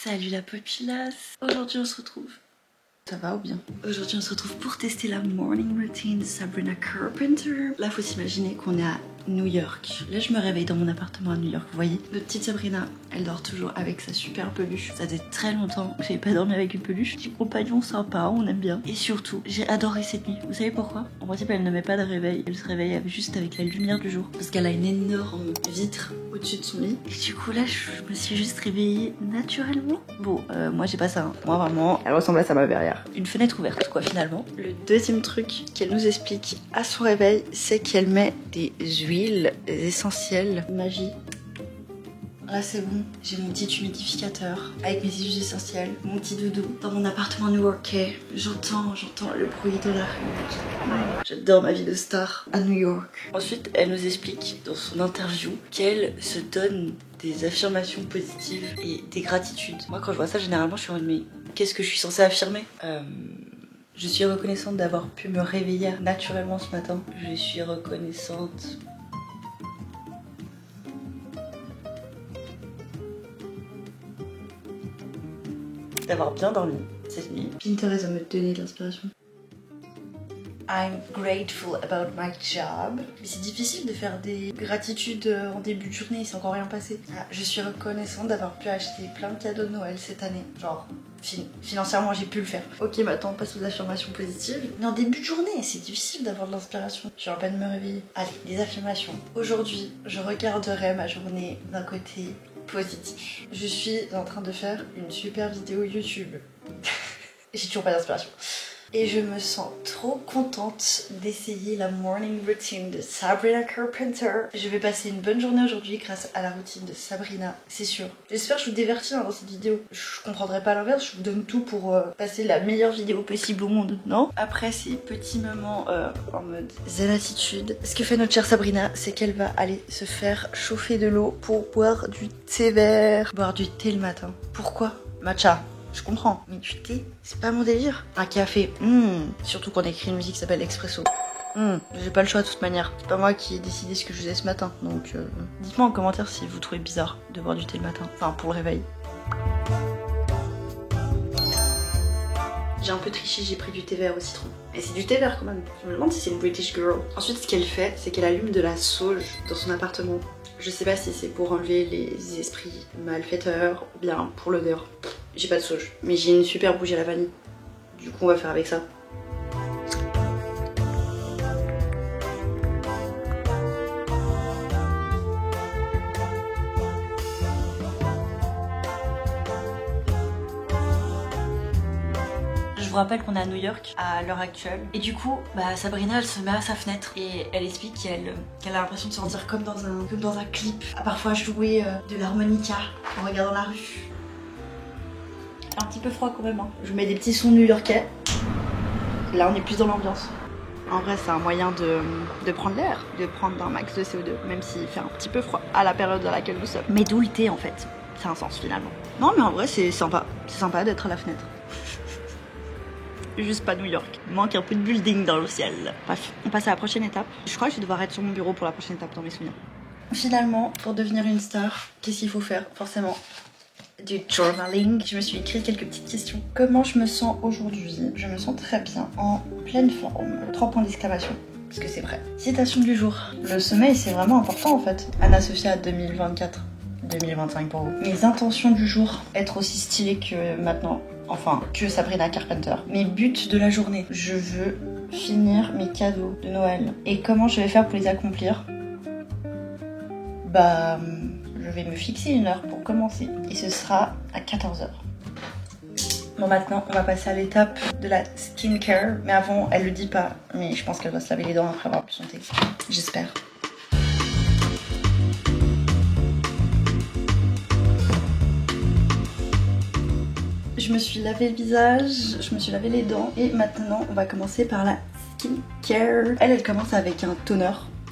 Salut la populace. Aujourd'hui on se retrouve. Ça va ou bien? Aujourd'hui on se retrouve pour tester la morning routine de Sabrina Carpenter. Là faut s'imaginer qu'on est à New York. Là je me réveille dans mon appartement à New York, vous voyez. Notre petite Sabrina, elle dort toujours avec sa super peluche. Ça faisait très longtemps que j'avais pas dormi avec une peluche. Petit compagnon sympa, on aime bien. Et surtout, j'ai adoré cette nuit. Vous savez pourquoi? En principe elle ne met pas de réveil. Elle se réveille juste avec la lumière du jour. Parce qu'elle a une énorme vitre au-dessus de son lit. Et du coup là je me suis juste réveillée naturellement. Bon, moi j'ai pas ça. Hein. Moi vraiment, elle ressemble à sa mère derrière. Une fenêtre ouverte quoi finalement. Le deuxième truc qu'elle nous explique à son réveil, c'est qu'elle met des huiles essentielles magie. Là c'est bon, j'ai mon petit humidificateur avec mes huiles essentielles, mon petit doudou dans mon appartement new-yorkais. J'entends le bruit de la rue. J'adore ma vie de star à New York. Ensuite, elle nous explique dans son interview qu'elle se donne des affirmations positives et des gratitudes. Moi quand je vois ça, généralement je suis en mode mais qu'est-ce que je suis censée affirmer? Je suis reconnaissante d'avoir pu me réveiller naturellement ce matin. Je suis reconnaissante d'avoir bien dormi cette nuit. Pinterest va me donner de l'inspiration. I'm grateful about my job. Mais c'est difficile de faire des gratitudes en début de journée, il s'est encore rien passé. Je suis reconnaissante d'avoir pu acheter plein de cadeaux de Noël cette année. Genre, financièrement j'ai pu le faire. Ok, maintenant on passe aux affirmations positives. Mais en début de journée, c'est difficile d'avoir de l'inspiration. Je suis en peine de me réveiller. Allez, des affirmations. Aujourd'hui, je regarderai ma journée d'un côté positif. Je suis en train de faire une super vidéo YouTube. J'ai toujours pas d'inspiration. Et je me sens trop contente d'essayer la morning routine de Sabrina Carpenter. Je vais passer une bonne journée aujourd'hui grâce à la routine de Sabrina, c'est sûr. J'espère que je vous divertis dans cette vidéo. Je comprendrai pas l'inverse, je vous donne tout pour passer la meilleure vidéo possible au monde, non? Après ces petits moments en mode zen attitude, ce que fait notre chère Sabrina, c'est qu'elle va aller se faire chauffer de l'eau pour boire du thé vert. Boire du thé le matin. Pourquoi? Matcha. Je comprends, mais du thé, c'est pas mon délire. Un café, surtout qu'on écrit une musique qui s'appelle Expresso. J'ai pas le choix de toute manière. C'est pas moi qui ai décidé ce que je faisais ce matin. Donc dites-moi en commentaire si vous trouvez bizarre de boire du thé le matin. Enfin, pour le réveil. J'ai un peu triché, j'ai pris du thé vert au citron. Et c'est du thé vert quand même. Je me demande si c'est une British girl. Ensuite, ce qu'elle fait, c'est qu'elle allume de la sauge dans son appartement. Je sais pas si c'est pour enlever les esprits malfaiteurs ou bien pour l'odeur. J'ai pas de sauge, mais j'ai une super bougie à la vanille. Du coup, on va faire avec ça. Je vous rappelle qu'on est à New York à l'heure actuelle. Et du coup, Sabrina, elle se met à sa fenêtre et elle explique qu'elle a l'impression de se sentir comme dans un clip. À parfois jouer de l'harmonica en regardant la rue. Un petit peu froid quand même, hein. Je vous mets des petits sons new-yorkais. Là, on est plus dans l'ambiance. En vrai, c'est un moyen de prendre l'air, de prendre un max de CO2, même s'il fait un petit peu froid à la période dans laquelle nous sommes. Mais d'où le thé, en fait. C'est un sens, finalement. Non, mais en vrai, c'est sympa. C'est sympa d'être à la fenêtre. Juste pas New York. Il manque un peu de building dans le ciel. Bref, on passe à la prochaine étape. Je crois que je vais devoir être sur mon bureau pour la prochaine étape dans mes souvenirs. Finalement, pour devenir une star, qu'est-ce qu'il faut faire? Forcément, du journaling. Je me suis écrit quelques petites questions. Comment je me sens aujourd'hui? Je me sens très bien, en pleine forme. 3 points d'exclamation. Parce que c'est vrai. Citation du jour. Le sommeil, c'est vraiment important en fait. Anna Sophia 2024. 2025 pour vous. Mes intentions du jour, être aussi stylée que maintenant. Enfin, que Sabrina Carpenter. Mes buts de la journée. Je veux finir mes cadeaux de Noël. Et comment je vais faire pour les accomplir? Je vais me fixer une heure pour commencer. Et ce sera à 14h. Bon, maintenant, on va passer à l'étape de la skincare. Mais avant, elle le dit pas. Mais je pense qu'elle va se laver les dents après avoir bu son thé. J'espère. Je me suis lavé le visage, je me suis lavé les dents et maintenant on va commencer par la skincare. Elle commence avec un toner,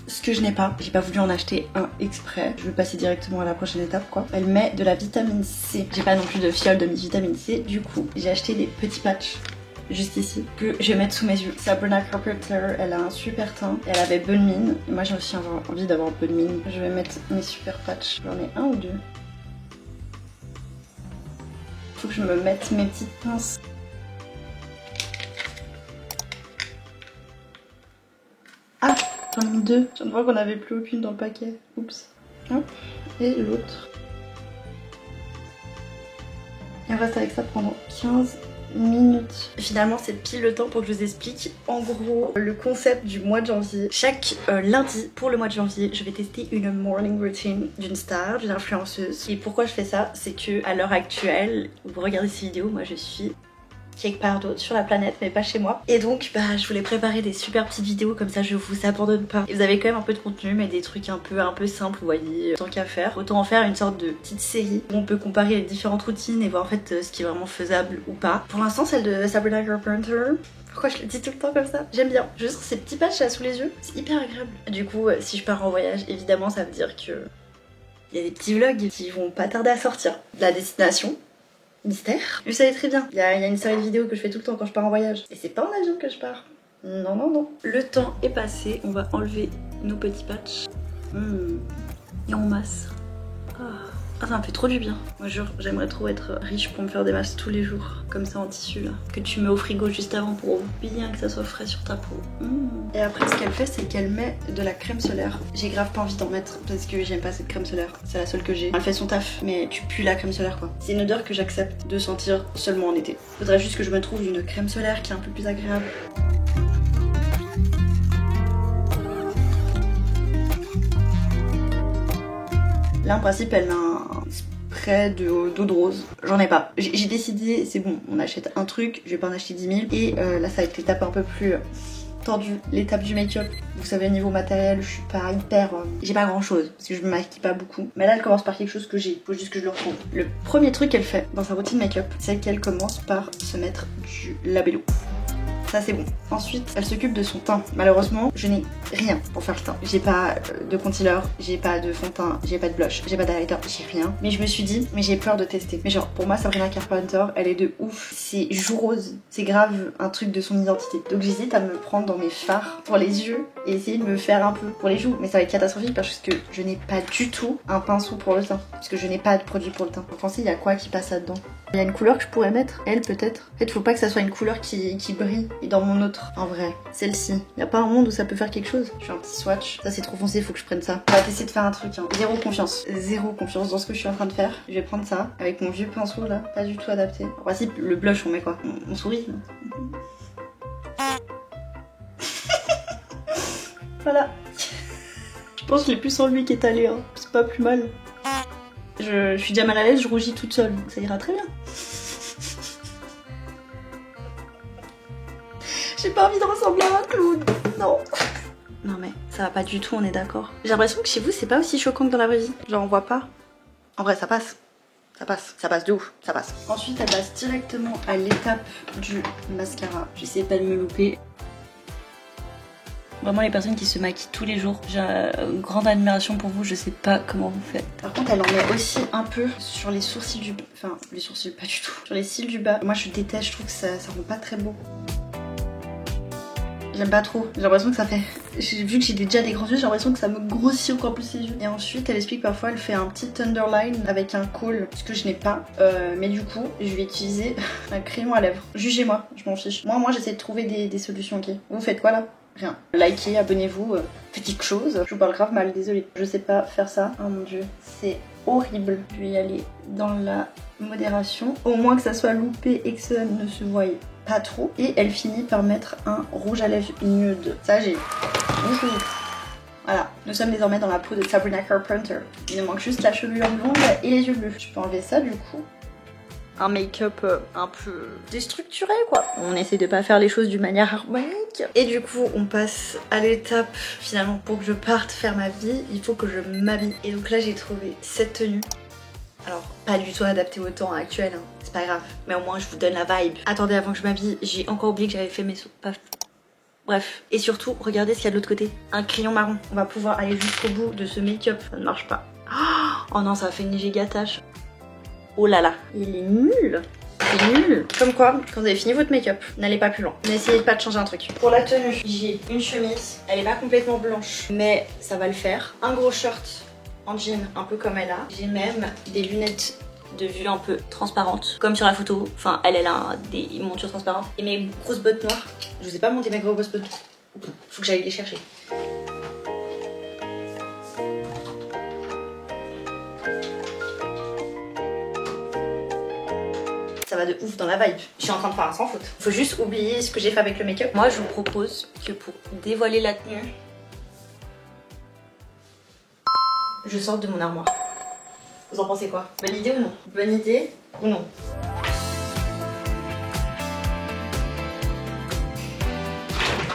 ce que je n'ai pas. J'ai pas voulu en acheter un exprès. Je vais passer directement à la prochaine étape quoi. Elle met de la vitamine C. J'ai pas non plus de fiole de vitamine C, du coup j'ai acheté des petits patchs juste ici que je vais mettre sous mes yeux. Sabrina Carpenter, elle a un super teint, elle avait bonne mine. Et moi j'ai aussi envie d'avoir bonne mine. Je vais mettre mes super patchs. J'en ai un ou deux. que je me mette mes petites pinces. Ah, j'en ai mis 2. Je viens de voir qu'on n'avait plus aucune dans le paquet. Oups. Hop. Et l'autre. Et on reste avec ça pendant 15 minutes. Finalement, c'est pile le temps pour que je vous explique en gros le concept du mois de janvier. Chaque lundi pour le mois de janvier, je vais tester une morning routine d'une star, d'une influenceuse. Et pourquoi je fais ça, c'est que à l'heure actuelle, vous regardez ces vidéos, moi je suis quelque part d'autre sur la planète, mais pas chez moi. Et donc je voulais préparer des super petites vidéos, comme ça je vous abandonne pas. Et vous avez quand même un peu de contenu, mais des trucs un peu simples, vous voyez, tant qu'à faire. Autant en faire une sorte de petite série où on peut comparer les différentes routines et voir en fait ce qui est vraiment faisable ou pas. Pour l'instant, celle de Sabrina Carpenter. Pourquoi je le dis tout le temps comme ça? J'aime bien. Juste ces petits patchs là sous les yeux, c'est hyper agréable. Du coup, si je pars en voyage, évidemment, ça veut dire que il y a des petits vlogs qui vont pas tarder à sortir. La destination. Mystère. Vous savez très bien, il y a une série de vidéos que je fais tout le temps quand je pars en voyage. Et c'est pas en avion que je pars. Non, non, non. Le temps est passé, on va enlever nos petits patchs. Et on masse. Ah, ça me fait trop du bien. Moi, jure, j'aimerais trop être riche pour me faire des masses tous les jours. Comme ça en tissu là. Que tu mets au frigo juste avant pour bien que ça soit frais sur ta peau. Et après, ce qu'elle fait, c'est qu'elle met de la crème solaire. J'ai grave pas envie d'en mettre parce que j'aime pas cette crème solaire. C'est la seule que j'ai. Elle fait son taf, mais tu pues la crème solaire quoi. C'est une odeur que j'accepte de sentir seulement en été. Faudrait juste que je me trouve une crème solaire qui est un peu plus agréable. Là en principe elle met un spray d'eau de rose. J'en ai pas. J'ai décidé, c'est bon, on achète un truc, je vais pas en acheter 10 000. Et là ça va être l'étape un peu plus tendue, l'étape du make-up. Vous savez, niveau matériel, je suis pas hyper... j'ai pas grand chose, parce que je me maquille pas beaucoup. Mais là elle commence par quelque chose que j'ai, faut juste que je le retrouve. Le premier truc qu'elle fait dans sa routine make-up, c'est qu'elle commence par se mettre du labello. Ça c'est bon. Ensuite, elle s'occupe de son teint. Malheureusement, je n'ai rien pour faire le teint. J'ai pas de concealer, j'ai pas de fond de teint, j'ai pas de blush, j'ai pas d'highlighter, j'ai rien. Mais je me suis dit, mais j'ai peur de tester. Mais genre, pour moi, Sabrina Carpenter, elle est de ouf. C'est joues roses. C'est grave un truc de son identité. Donc j'hésite à me prendre dans mes fards pour les yeux et essayer de me faire un peu pour les joues. Mais ça va être catastrophique parce que je n'ai pas du tout un pinceau pour le teint. Parce que je n'ai pas de produit pour le teint. Vous pensez, il y a quoi qui passe là-dedans? Il y a une couleur que je pourrais mettre, elle peut-être. En fait, faut pas que ça soit une couleur qui brille. Et dans mon autre, en vrai, celle-ci. Il y a pas un monde où ça peut faire quelque chose. Je fais un petit swatch. Ça c'est trop foncé, faut que je prenne ça. On va essayer de faire un truc. Hein. Zéro confiance dans ce que je suis en train de faire. Je vais prendre ça avec mon vieux pinceau là, pas du tout adapté. En principe, le blush, on met quoi? On sourit. Voilà. Je pense que je l'ai plus en lui qui est allé. Hein. C'est pas plus mal. Je suis déjà mal à l'aise, je rougis toute seule, donc ça ira très bien. J'ai pas envie de ressembler à un clown, non. Non mais ça va pas du tout, on est d'accord. J'ai l'impression que chez vous c'est pas aussi choquant que dans la vraie vie. Genre on voit pas. En vrai ça passe. Ça passe de ouf, ça passe. Ensuite elle passe directement à l'étape du mascara. J'essaie pas de me louper. Vraiment les personnes qui se maquillent tous les jours, j'ai une grande admiration pour vous, je sais pas comment vous faites. Par contre elle en met aussi un peu sur les sourcils du bas, enfin les sourcils pas du tout, sur les cils du bas. Moi je déteste, je trouve que ça rend pas très beau. J'aime pas trop, j'ai l'impression que ça fait... Vu que j'ai déjà des grands yeux, j'ai l'impression que ça me grossit encore plus les yeux. Et ensuite elle explique parfois elle fait un petit underline avec un kohl, ce que je n'ai pas. Mais du coup je vais utiliser un crayon à lèvres. Jugez-moi, je m'en fiche. Moi j'essaie de trouver des solutions, ok. Vous faites quoi là? Rien. Likez, abonnez-vous, faites quelque chose. Je vous parle grave mal, désolée. Je sais pas faire ça. Oh mon dieu, c'est horrible. Je vais y aller dans la modération. Au moins que ça soit loupé et que ça ne se voie pas trop. Et elle finit par mettre un rouge à lèvres nude. Ça j'ai... Voilà, nous sommes désormais dans la peau de Sabrina Carpenter. Il nous manque juste la chevelure blonde et les yeux bleus. Je peux enlever ça du coup. Un make-up un peu déstructuré quoi. On essaie de pas faire les choses d'une manière harmonique. Et du coup on passe à l'étape finalement pour que je parte faire ma vie, il faut que je m'habille. Et donc là j'ai trouvé cette tenue. Alors pas du tout adaptée au temps actuel, hein. C'est pas grave. Mais au moins je vous donne la vibe. Attendez avant que je m'habille, j'ai encore oublié que j'avais fait mes sauts. Paf. Bref. Et surtout regardez ce qu'il y a de l'autre côté. Un crayon marron. On va pouvoir aller jusqu'au bout de ce make-up. Ça ne marche pas. Oh non ça a fait une giga tache. Oh là là, il est nul. C'est nul. Comme quoi, quand vous avez fini votre make-up, n'allez pas plus loin. N'essayez pas de changer un truc. Pour la tenue, j'ai une chemise. Elle est pas complètement blanche, mais ça va le faire. Un gros short en jean, un peu comme elle a. J'ai même des lunettes de vue un peu transparente, comme sur la photo. Enfin, elle a des montures transparentes. Et mes grosses bottes noires. Je vous ai pas monté mes grosses bottes. Faut que j'aille les chercher. Ça va de ouf dans la vibe. Je suis en train de faire un sans faute. Faut juste oublier ce que j'ai fait avec le make-up. Moi, je vous propose que pour dévoiler la tenue, je sorte de mon armoire. Vous en pensez quoi? Bonne idée ou non? Bonne idée ou non?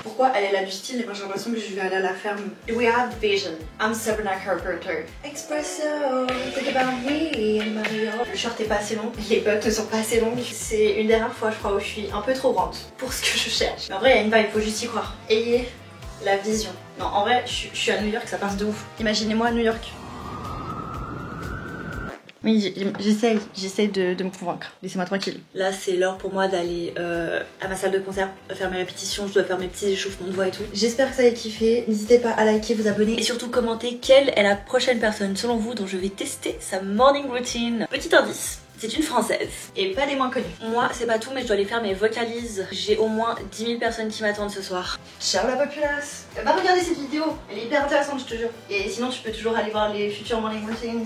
Pourquoi elle a du style et moi j'ai l'impression que je vais aller à la ferme. We have vision. I'm Sabrina Carpenter. Espresso, think about me and Mario. Le short est pas assez long, les bottes ne sont pas assez longues. C'est une dernière fois je crois où je suis un peu trop grande pour ce que je cherche. Mais en vrai il y a une vibe, il faut juste y croire. Ayez la vision. Non en vrai je suis à New York, ça passe de ouf. Imaginez-moi à New York. Oui, j'essaye de me convaincre. Laissez-moi tranquille. Là, c'est l'heure pour moi d'aller à ma salle de concert, faire mes répétitions, je dois faire mes petits échauffements de voix et tout. J'espère que ça a kiffé. N'hésitez pas à liker, vous abonner et surtout commenter quelle est la prochaine personne selon vous dont je vais tester sa morning routine. Petit indice. C'est une française et pas des moins connues. Moi, c'est pas tout, mais je dois aller faire mes vocalises. J'ai au moins 10 000 personnes qui m'attendent ce soir. Ciao la populace. Va regarder cette vidéo, elle est hyper intéressante, je te jure. Et sinon, tu peux toujours aller voir les futurs morning routines.